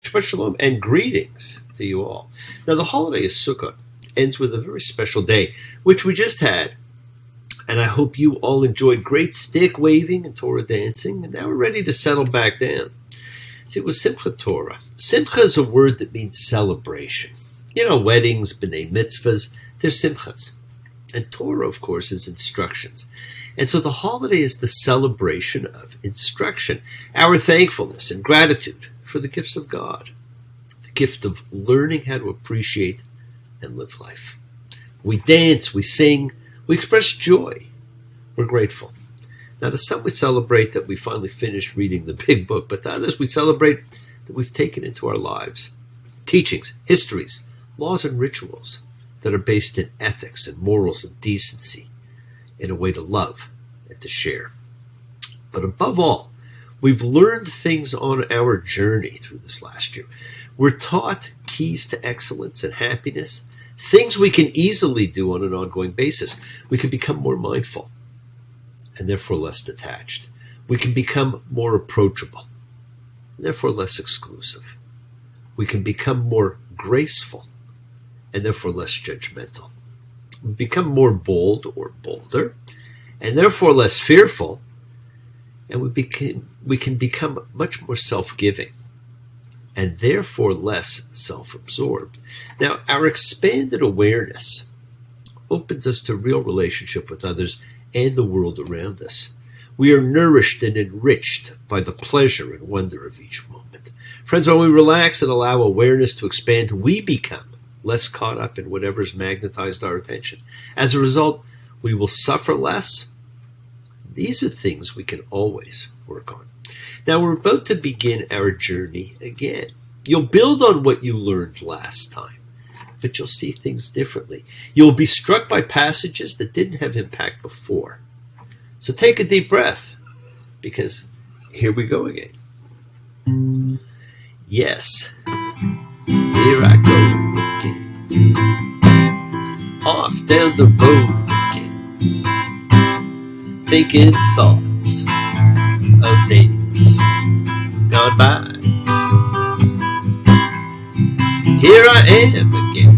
Shabbat Shalom and greetings to you all. Now, the holiday of Sukkot ends with a very special day, which we just had. And I hope you all enjoyed great stick waving and Torah dancing. And now we're ready to settle back down. See, it was Simcha Torah. Simcha is a word that means celebration. You know, weddings, b'nai mitzvahs, they're simchas. And Torah, of course, is instructions. And so the holiday is the celebration of instruction, our thankfulness and gratitude for the gifts of God, the gift of learning how to appreciate and live life. We dance, we sing, we express joy. We're grateful. Now, to some we celebrate that we finally finished reading the big book, but to others we celebrate that we've taken into our lives teachings, histories, laws, and rituals that are based in ethics and morals and decency, in a way to love and to share. But above all, we've learned things on our journey through this last year. We're taught keys to excellence and happiness, things we can easily do on an ongoing basis. We can become more mindful and therefore less detached. We can become more approachable and therefore less exclusive. We can become more graceful and therefore less judgmental. We become more bold or bolder, and therefore less fearful, and we can become much more self-giving, and therefore less self-absorbed. Now, our expanded awareness opens us to real relationship with others and the world around us. We are nourished and enriched by the pleasure and wonder of each moment. Friends, when we relax and allow awareness to expand, we become less caught up in whatever's magnetized our attention. As a result, we will suffer less. These are things we can always work on. Now, we're about to begin our journey again. You'll build on what you learned last time, but you'll see things differently. You'll be struck by passages that didn't have impact before. So take a deep breath, because here we go again. Yes, here I go. Off down the road again, thinking thoughts of days gone by. Here I am again,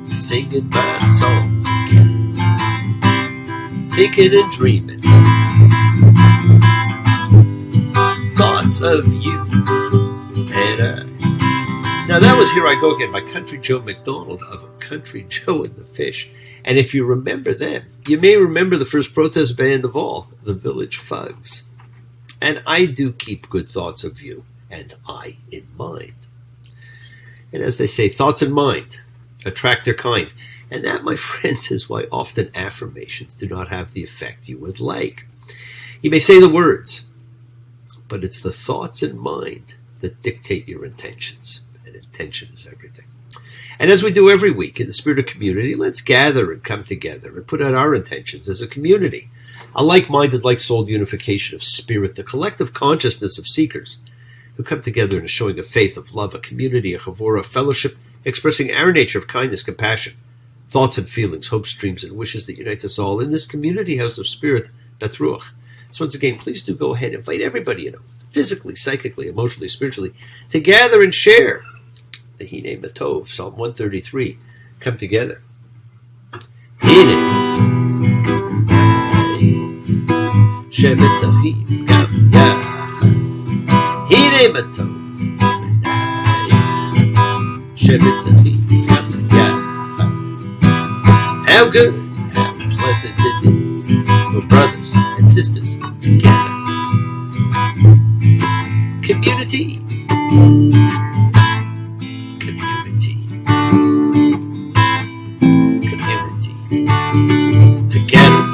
singing my songs again, thinking and dreaming thoughts of you and I. Now, that was Here I Go Again by Country Joe McDonald of Country Joe and the Fish. And if you remember them, you may remember the first protest band of all, the Village Fugs. And I do keep good thoughts of you and I in mind. And as they say, thoughts in mind attract their kind. And that, my friends, is why often affirmations do not have the effect you would like. You may say the words, but it's the thoughts in mind that dictate your intentions. And intention is everything. And as we do every week in the spirit of community, let's gather and come together and put out our intentions as a community. A like-minded, like-souled unification of spirit, the collective consciousness of seekers who come together in a showing of faith, of love, a community, a chavora, a fellowship, expressing our nature of kindness, compassion, thoughts and feelings, hopes, dreams, and wishes that unites us all in this community house of spirit, Beth Ruach. So once again, please do go ahead and invite everybody you know, physically, psychically, emotionally, spiritually, to gather and share the Hine Matov, Psalm 133, come together. Hine Shevet Achim Gam Yachad. Hine Matov Shevet Achim Gam Yachad. How good, how pleasant it is for brothers and sisters together. Community. Together.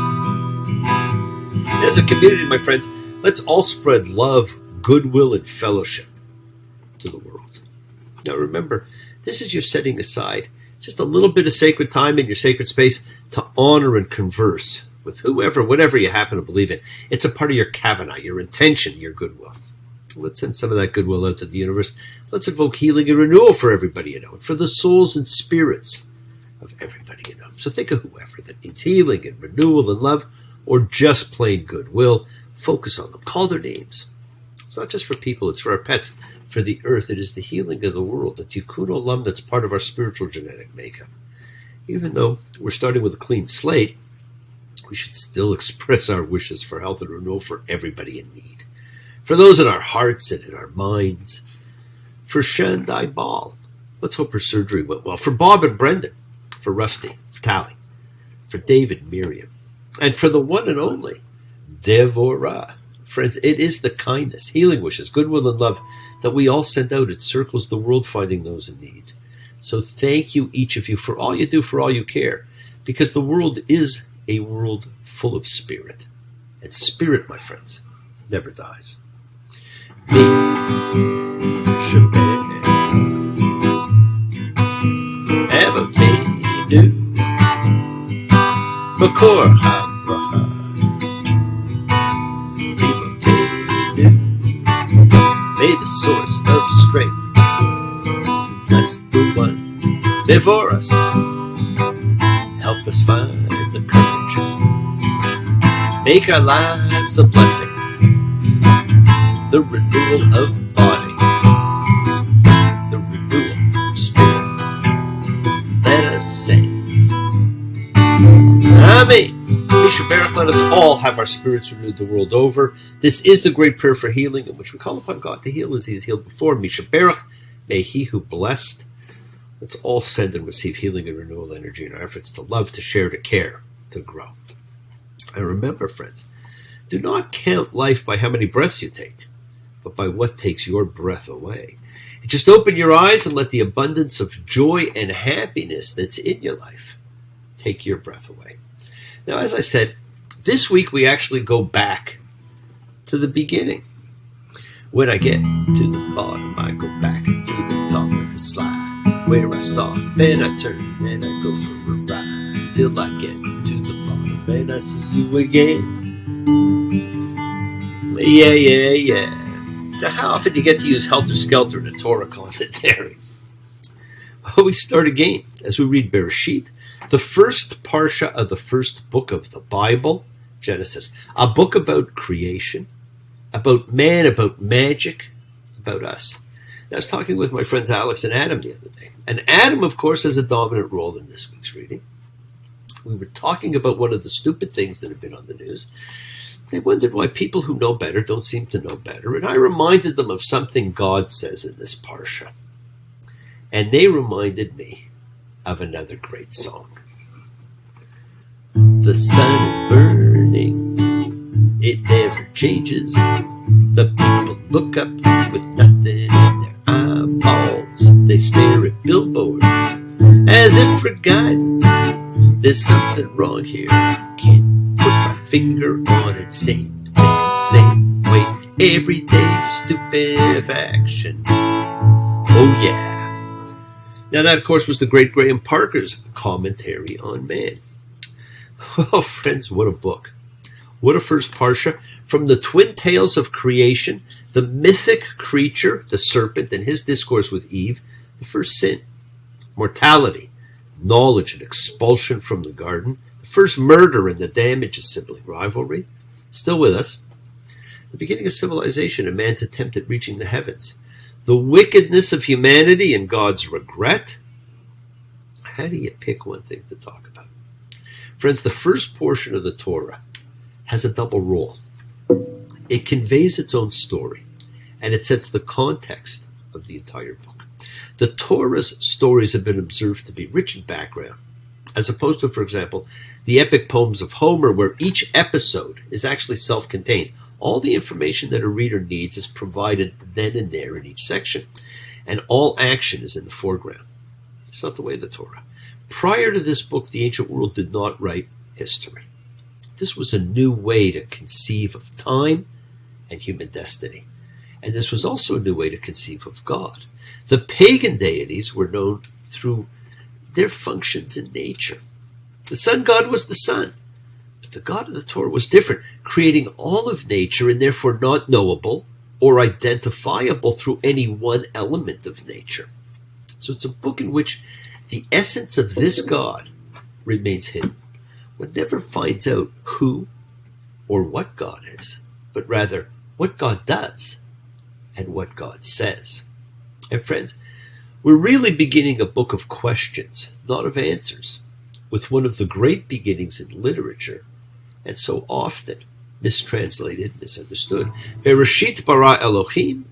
As a community, my friends, let's all spread love, goodwill, and fellowship to the world. Now remember, this is your setting aside just a little bit of sacred time in your sacred space to honor and converse with whoever, whatever you happen to believe in. It's a part of your kavanah, your intention, your goodwill. Let's send some of that goodwill out to the universe. Let's invoke healing and renewal for everybody you know, and for the souls and spirits of everybody you know. So think of whoever that needs healing and renewal and love, or just plain goodwill. Focus on them. Call their names. It's not just for people, it's for our pets, for the earth. It is the healing of the world, the tikkun olam that's part of our spiritual genetic makeup. Even though we're starting with a clean slate, we should still express our wishes for health and renewal for everybody in need. For those in our hearts and in our minds. For Shandai Ball, let's hope her surgery went well. For Bob and Brendan. For Rusty. For Tally. For David and Miriam. And for the one and only Devorah. Friends, it is the kindness, healing wishes, goodwill, and love that we all send out. It circles the world finding those in need. So thank you, each of you, for all you do, for all you care. Because the world is a world full of spirit. And spirit, my friends, never dies. Me, Shabbat, Avotenu, Makor HaBracha, Limotenu. May the source of strength bless the ones before us. Help us find the courage. Make our lives a blessing. The renewal of body. The renewal of spirit. Let us say, Amen. Misha Baruch, let us all have our spirits renewed the world over. This is the great prayer for healing, in which we call upon God to heal as He has healed before. Misha Baruch, may He who blessed. Let's all send and receive healing and renewal energy in our efforts to love, to share, to care, to grow. And remember, friends, do not count life by how many breaths you take, but by what takes your breath away. And just open your eyes and let the abundance of joy and happiness that's in your life take your breath away. Now, as I said, this week we actually go back to the beginning. When I get to the bottom, I go back to the top of the slide, where I start and I turn and I go for a ride, till I get to the bottom and I see you again. Yeah. Now, how often do you get to use Helter Skelter in a Torah commentary? Well, we start again as we read Bereshit, the first parsha of the first book of the Bible, Genesis, a book about creation, about man, about magic, about us. And I was talking with my friends Alex and Adam the other day. And Adam, of course, has a dominant role in this week's reading. We were talking about one of the stupid things that have been on the news. They wondered why people who know better don't seem to know better. And I reminded them of something God says in this parsha. And they reminded me of another great song. The sun is burning. It never changes. The people look up with nothing in their eyeballs. They stare at billboards as if for guidance. There's something wrong here. Can't put my finger on it. Same thing, same way. Everyday stupefaction. Oh yeah. Now that, of course, was the great Graham Parker's commentary on man. Oh, friends, what a book. What a first parsha. From the twin tales of creation, the mythic creature, the serpent, and his discourse with Eve, the first sin, mortality, knowledge, and expulsion from the garden, the first murder and the damage of sibling rivalry, still with us, the beginning of civilization and man's attempt at reaching the heavens, the wickedness of humanity and God's regret. How do you pick one thing to talk about? Friends, the first portion of the Torah has a double role. It conveys its own story, and it sets the context of the entire book. The Torah's stories have been observed to be rich in background, as opposed to, for example, the epic poems of Homer, where each episode is actually self-contained. All the information that a reader needs is provided then and there in each section, and all action is in the foreground. It's not the way of the Torah. Prior to this book, the ancient world did not write history. This was a new way to conceive of time and human destiny. And this was also a new way to conceive of God. The pagan deities were known through their functions in nature. The sun god was the sun. But the God of the Torah was different, creating all of nature and therefore not knowable or identifiable through any one element of nature. So it's a book in which the essence of this God remains hidden. One never finds out who or what God is, but rather what God does at what God says. And friends, we're really beginning a book of questions, not of answers, with one of the great beginnings in literature, and so often mistranslated, misunderstood. Bereshit bara Elohim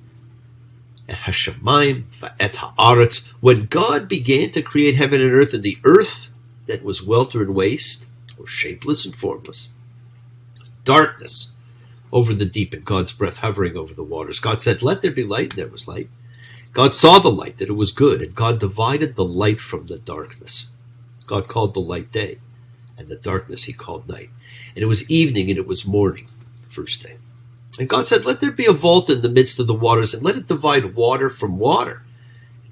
et hashamayim va'et haaretz. When God began to create heaven and the earth that was welter and waste, or shapeless and formless, darkness over the deep, and God's breath hovering over the waters. God said, "Let there be light," and there was light. God saw the light, that it was good, and God divided the light from the darkness. God called the light day, and the darkness he called night. And it was evening, and it was morning, first day. And God said, "Let there be a vault in the midst of the waters, and let it divide water from water."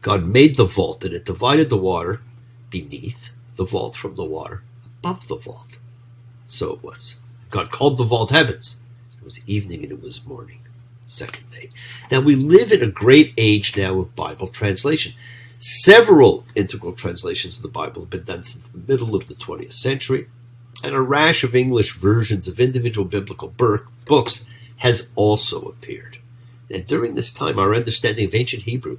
God made the vault, and it divided the water beneath the vault from the water above the vault. So it was. God called the vault heavens. It was evening, and it was morning, second day. Now, we live in a great age now of Bible translation. Several integral translations of the Bible have been done since the middle of the 20th century, and a rash of English versions of individual biblical books has also appeared. And during this time, our understanding of ancient Hebrew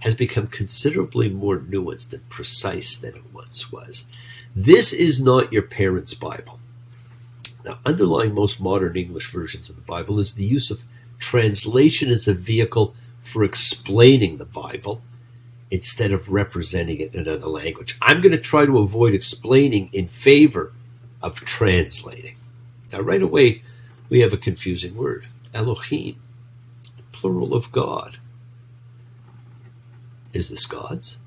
has become considerably more nuanced and precise than it once was. This is not your parents' Bible. Now, underlying most modern English versions of the Bible is the use of translation as a vehicle for explaining the Bible instead of representing it in another language. I'm going to try to avoid explaining in favor of translating. Now, right away, we have a confusing word, Elohim, plural of God. Is this God's?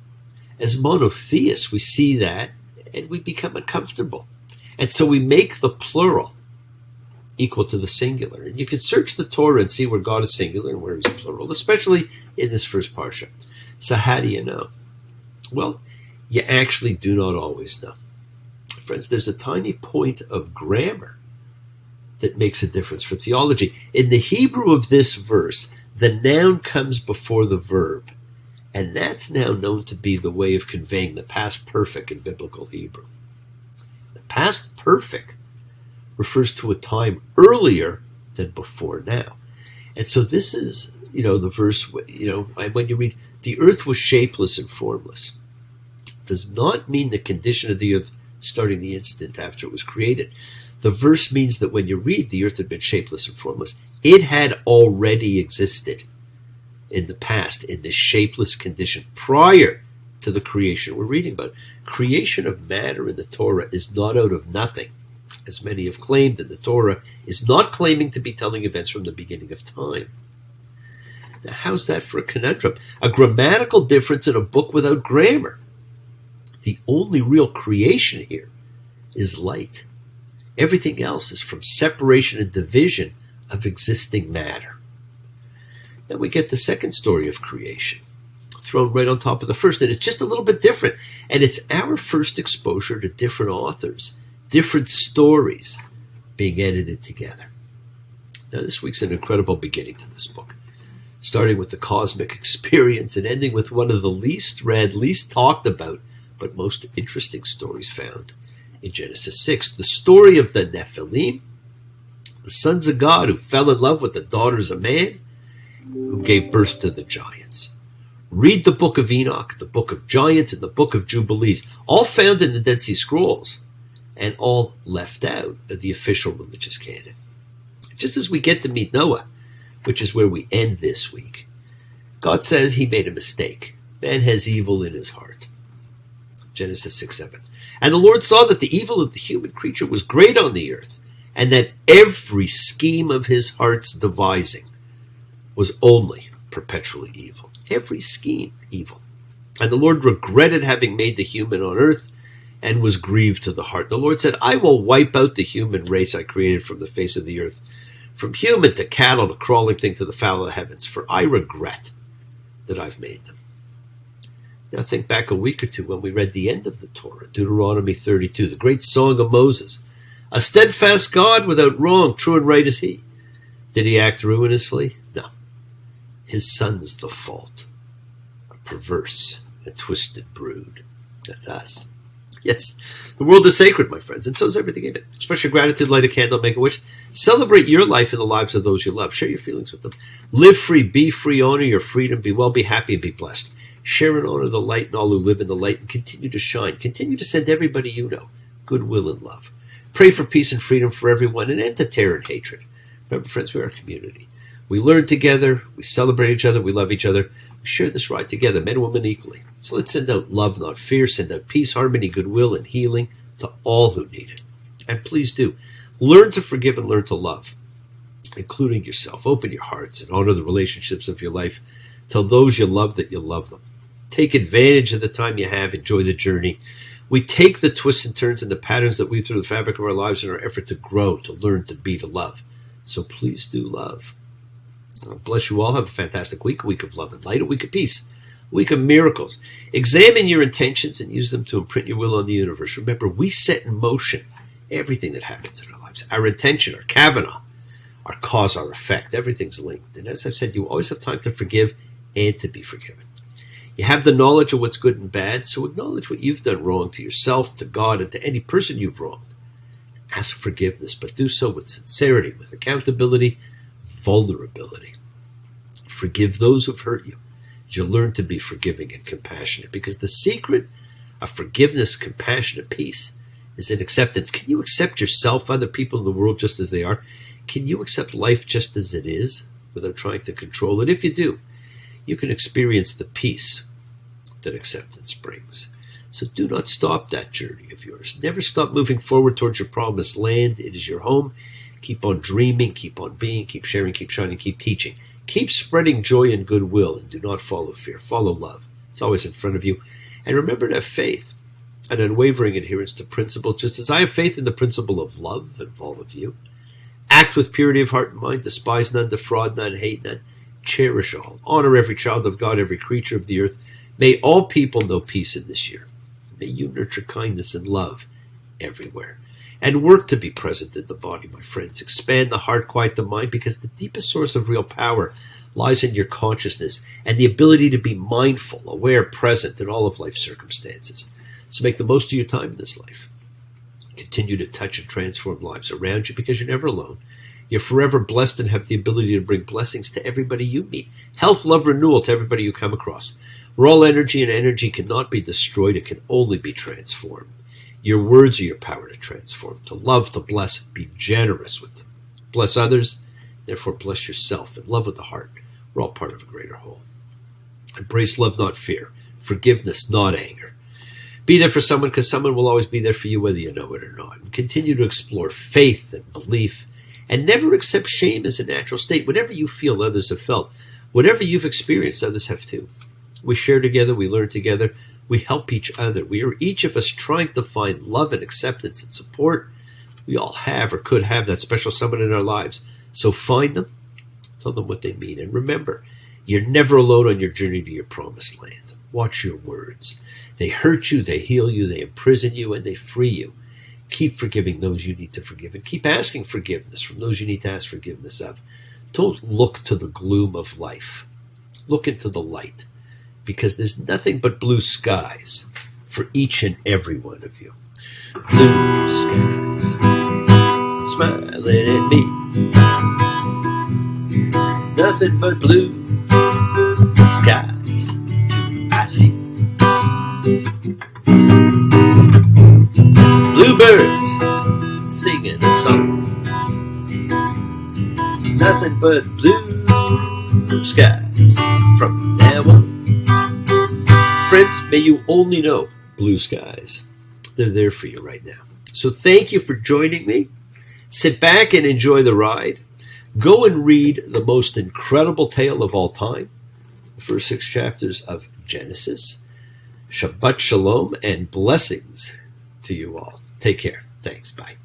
As monotheists, we see that and we become uncomfortable. And so we make the plural equal to the singular. And you can search the Torah and see where God is singular and where he's plural, especially in this first parsha. So how do you know? Well, you actually do not always know. Friends, there's a tiny point of grammar that makes a difference for theology. In the Hebrew of this verse, the noun comes before the verb, and that's now known to be the way of conveying the past perfect in biblical Hebrew. The past perfect refers to a time earlier than before now. And so this is, the verse, when you read, the earth was shapeless and formless, does not mean the condition of the earth starting the instant after it was created. The verse means that when you read the earth had been shapeless and formless, it had already existed in the past in this shapeless condition prior to the creation we're reading about. Creation of matter in the Torah is not out of nothing, as many have claimed, and the Torah is not claiming to be telling events from the beginning of time. Now, how's that for a conundrum? A grammatical difference in a book without grammar. The only real creation here is light. Everything else is from separation and division of existing matter. Then we get the second story of creation, thrown right on top of the first, and it's just a little bit different. And it's our first exposure to different authors, different stories being edited together. Now, this week's an incredible beginning to this book, starting with the cosmic experience and ending with one of the least read, least talked about, but most interesting stories found in Genesis 6. The story of the Nephilim, the sons of God who fell in love with the daughters of man, who gave birth to the giants. Read the book of Enoch, the book of giants, and the book of Jubilees, all found in the Dead Sea Scrolls, and all left out of the official religious canon. Just as we get to meet Noah, which is where we end this week, God says he made a mistake. Man has evil in his heart. Genesis 6:7. And the Lord saw that the evil of the human creature was great on the earth, and that every scheme of his heart's devising was only perpetually evil. Every scheme, evil. And the Lord regretted having made the human on earth, and was grieved to the heart. The Lord said, I will wipe out the human race I created from the face of the earth, from human to cattle to crawling thing to the fowl of the heavens, for I regret that I've made them. Now think back a week or two when we read the end of the Torah, Deuteronomy 32, the great song of Moses. A steadfast God without wrong, true and right is he. Did he act ruinously? No. His son's the fault. A perverse and twisted brood. That's us. Yes, the world is sacred, my friends, and so is everything in it. Express your gratitude, light a candle, make a wish. Celebrate your life and the lives of those you love. Share your feelings with them. Live free, be free, honor your freedom, be well, be happy, and be blessed. Share and honor the light and all who live in the light, and continue to shine. Continue to send everybody you know goodwill and love. Pray for peace and freedom for everyone, and end to terror and hatred. Remember, friends, we are a community. We learn together, we celebrate each other, we love each other. We share this ride together, men and women equally. So let's send out love, not fear. Send out peace, harmony, goodwill, and healing to all who need it. And please do. Learn to forgive and learn to love, including yourself. Open your hearts and honor the relationships of your life. Tell those you love that you love them. Take advantage of the time you have. Enjoy the journey. We take the twists and turns and the patterns that weave through the fabric of our lives in our effort to grow, to learn, to be, to love. So please do love. God bless you all. Have a fantastic week. A week of love and light. A week of peace. A week of miracles. Examine your intentions and use them to imprint your will on the universe. Remember, we set in motion everything that happens in our lives. Our intention, our Kavanaugh, our cause, our effect, everything's linked. And as I've said, you always have time to forgive and to be forgiven. You have the knowledge of what's good and bad, so acknowledge what you've done wrong to yourself, to God, and to any person you've wronged. Ask forgiveness, but do so with sincerity, with accountability, vulnerability. Forgive those who've hurt you. You learn to be forgiving and compassionate, because the secret of forgiveness, compassion, and peace is in acceptance. Can you accept yourself, other people in the world just as they are? Can you accept life just as it is without trying to control it? If you do, you can experience the peace that acceptance brings. So do not stop that journey of yours. Never stop moving forward towards your promised land. It is your home. Keep on dreaming, keep on being, keep sharing, keep shining, keep teaching. Keep spreading joy and goodwill, and do not follow fear. Follow love. It's always in front of you. And remember to have faith, an unwavering adherence to principle, just as I have faith in the principle of love in all of you. Act with purity of heart and mind. Despise none, defraud none, hate none. Cherish all. Honor every child of God, every creature of the earth. May all people know peace in this year. May you nurture kindness and love everywhere. And work to be present in the body, my friends. Expand the heart, quiet the mind, because the deepest source of real power lies in your consciousness and the ability to be mindful, aware, present in all of life's circumstances. So make the most of your time in this life. Continue to touch and transform lives around you, because you're never alone. You're forever blessed and have the ability to bring blessings to everybody you meet. Health, love, renewal to everybody you come across. We're all energy, and energy cannot be destroyed. It can only be transformed. Your words are your power to transform, to love, to bless. Be generous with them. Bless others, therefore bless yourself, and love with the heart. We're all part of a greater whole. Embrace love, not fear. Forgiveness, not anger. Be there for someone, because someone will always be there for you, whether you know it or not. And continue to explore faith and belief, and never accept shame as a natural state. Whatever you feel, others have felt. Whatever you've experienced, others have too. We share together, we learn together, we help each other. We are each of us trying to find love and acceptance and support. We all have or could have that special someone in our lives. So find them, tell them what they mean. And remember, you're never alone on your journey to your promised land. Watch your words. They hurt you, they heal you, they imprison you, and they free you. Keep forgiving those you need to forgive, and keep asking forgiveness from those you need to ask forgiveness of. Don't look to the gloom of life. Look into the light, because there's nothing but blue skies for each and every one of you. Blue skies, smiling at me. Nothing but blue skies I see. Bluebirds singing a song. Nothing but blue skies from now on. Friends, may you only know blue skies. They're there for you right now. So thank you for joining me. Sit back and enjoy the ride. Go and read the most incredible tale of all time, the first 6 chapters of Genesis. Shabbat Shalom and blessings to you all. Take care. Thanks. Bye.